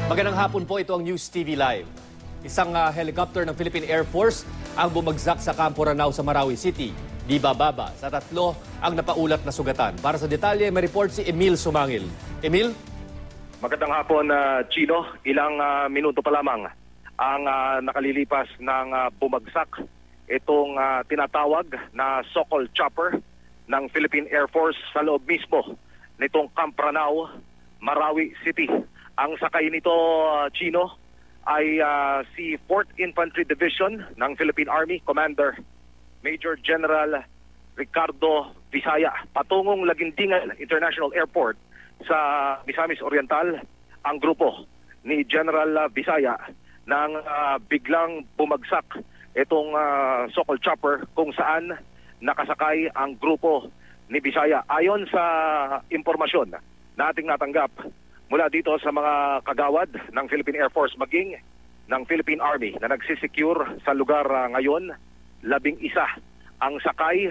Magandang hapon po, ito ang News TV Live. Isang helicopter ng Philippine Air Force ang bumagsak sa Campo Ranao sa Marawi City. Di bababa sa 3 ang napaulat na sugatan. Para sa detalye, may report si Emil Sumangil. Emil? Magandang hapon, Chino. Ilang minuto pa lamang ang nakalilipas ng bumagsak itong tinatawag na Sokol Chopper ng Philippine Air Force sa loob mismo nitong Camp Ranao, Marawi City. Ang sakay nito, Chino, ay si 4th Infantry Division ng Philippine Army, Commander Major General Ricardo Visaya. Patungong Laguindingan International Airport sa Misamis Oriental, ang grupo ni General Visaya nang biglang bumagsak itong Sokol Chopper kung saan nakasakay ang grupo ni Visaya. Ayon sa impormasyon na ating natanggap mula dito sa mga kagawad ng Philippine Air Force maging ng Philippine Army na nagsisecure sa lugar ngayon, 11 ang sakay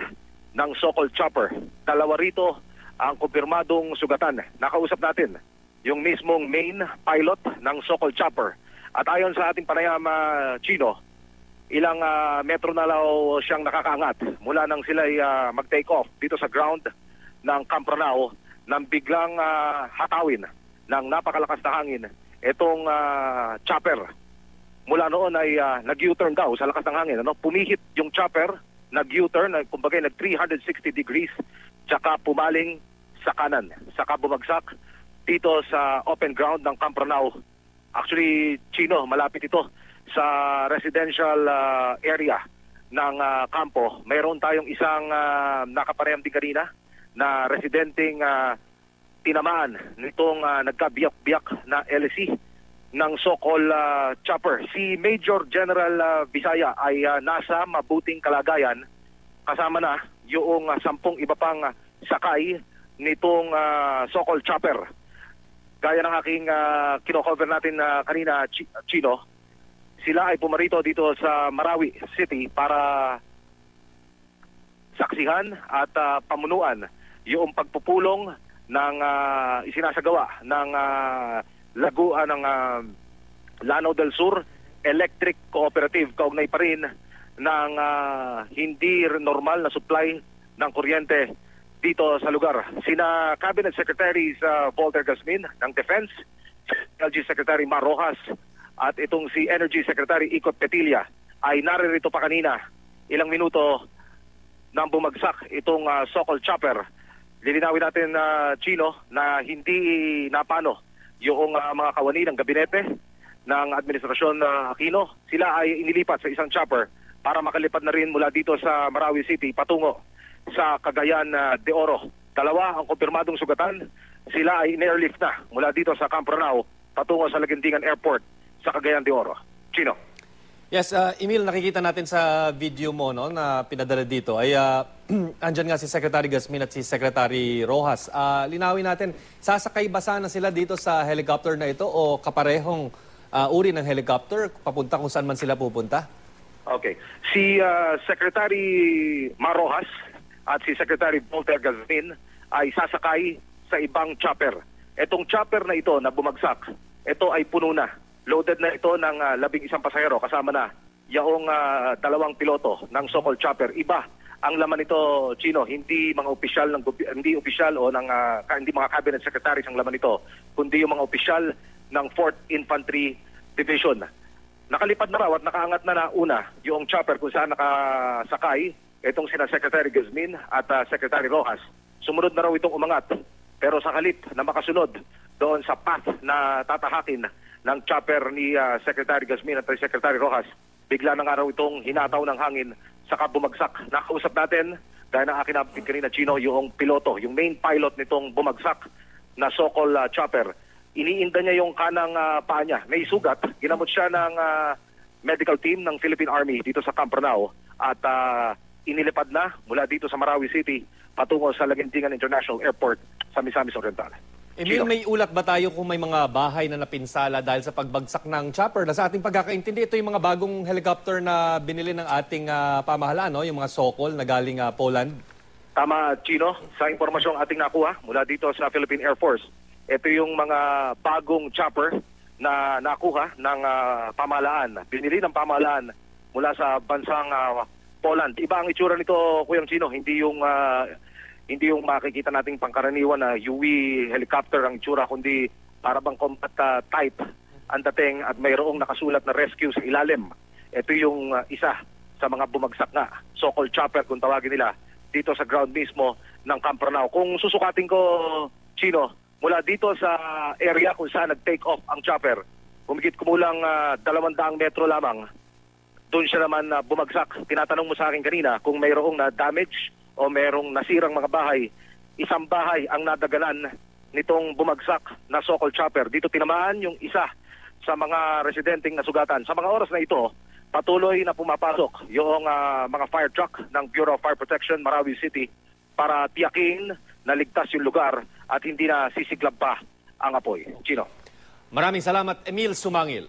ng Sokol Chopper. 2 rito ang kumpirmadong sugatan. Nakausap natin yung mismong main pilot ng Sokol Chopper. At ayon sa ating panayam, Chino, ilang metro na law siyang nakakaangat mula nang sila mag-take off dito sa ground ng Camp Ranao nang biglang hatawin ng napakalakas na hangin itong chopper. Mula noon ay nag-U-turn daw sa lakas ng hangin. Pumihit yung chopper, nag-U-turn, kumbaga nag-360 degrees, tsaka pumaling sa kanan. Saka bumagsak dito sa open ground ng Camp Ranao. Actually, Chino, malapit ito sa residential area ng kampo. Mayroon tayong isang nakapareham din kanina na residenteng tinamaan nitong nagkabiyak-biyak na LSC ng Sokol Chopper. Si Major General Visaya ay nasa mabuting kalagayan kasama na yung 10 iba pang sakay nitong Sokol Chopper. Gaya ng aking kino-cover natin kanina, Chino, sila ay pumarito dito sa Marawi City para saksihan at pamunuan yung pagpupulong ng isinasagawa ng laguan ng Lanao del Sur Electric Cooperative, kaugnay pa rin ng hindi normal na supply ng kuryente dito sa lugar. Sina Cabinet Secretaries Volter Gasmin ng Defense, LG Secretary Mar Rojas, at itong si Energy Secretary Icot Petilla ay naririto pa kanina ilang minuto nang bumagsak itong Sokol Chopper. Lilinawin natin, Chino, na hindi napano yung mga kawani ng gabinete ng Administrasyon Aquino. Sila ay inilipat sa isang chopper para makalipad na rin mula dito sa Marawi City patungo sa Cagayan de Oro. 2 ang kumpirmadong sugatan. Sila ay in-airlift na mula dito sa Camp Ranao patungo sa Laguindingan Airport sa Cagayan de Oro. Chino. Yes, Emil, nakikita natin sa video mo na pinadala dito ay andyan nga si Secretary Gasmin at si Secretary Rojas. Linawin natin, sasakay ba sana sila dito sa helicopter na ito o kaparehong uri ng helicopter papunta kung saan man sila pupunta? Okay. Si Secretary Mar Rojas at si Secretary Volter Gasmin ay sasakay sa ibang chopper. Itong chopper na ito na bumagsak, ito ay puno na. Loaded na ito ng 11 pasahero kasama na yung 2 piloto ng Sokol Chopper. Iba ang laman nito, Chino, hindi mga opisyal ng hindi opisyal o ng hindi mga cabinet secretaries ang laman nito, kundi yung mga opisyal ng 4th Infantry Division. Nakalipad na raw at nakaangat na una yung chopper kung saan nakasakay itong sina Secretary Gasmin at Secretary Rojas. Sumunod na raw itong umangat. Pero sa halip na makasunod doon sa path na tatahakin ng chopper ni Secretary Gasmin at Secretary Rojas, bigla ng araw itong hinataw ng hangin saka bumagsak. Nakausap natin, dahil ng akin natin kanina, Chino, yung piloto, yung main pilot nitong bumagsak na Sokol Chopper. Iniinda niya yung kanang paa niya. May sugat. Ginamot siya ng medical team ng Philippine Army dito sa Camp Ranao at inilipad na mula dito sa Marawi City patungo sa Laguindingan International Airport sa Misamis Oriental. Emil, may ulat ba tayo kung may mga bahay na napinsala dahil sa pagbagsak ng chopper? Na sa ating pagkakaintindi, ito yung mga bagong helicopter na binili ng ating pamahalaan, yung mga Sokol na galing Poland? Tama, Chino. Sa impormasyong ating nakuha mula dito sa Philippine Air Force, ito yung mga bagong chopper na nakuha ng pamahalaan, binili ng pamahalaan mula sa bansang Poland. Iba ang itsura nito, Kuyang Chino, hindi yung makikita nating pangkaraniwan na UV helicopter ang itsura, kundi para bang combat type ang dating at mayroong nakasulat na rescue sa ilalim. Ito yung isa sa mga bumagsak nga, so-called chopper kung tawagin nila, dito sa ground mismo ng Campanao. Kung susukatin ko, Chino, mula dito sa area kung saan nag-take off ang chopper, humigit kumulang 200 metro lamang, doon siya naman bumagsak. Tinatanong mo sa akin kanina kung mayroong na damage o mayroong nasirang mga bahay. Isang bahay ang nadaganan nitong bumagsak na so-called chopper. Dito tinamaan yung isa sa mga residenteng nasugatan. Sa mga oras na ito, patuloy na pumapasok yung mga fire truck ng Bureau of Fire Protection, Marawi City, para tiyakin na ligtas yung lugar at hindi na sisiklab pa ang apoy. Chino. Maraming salamat, Emil Sumangil.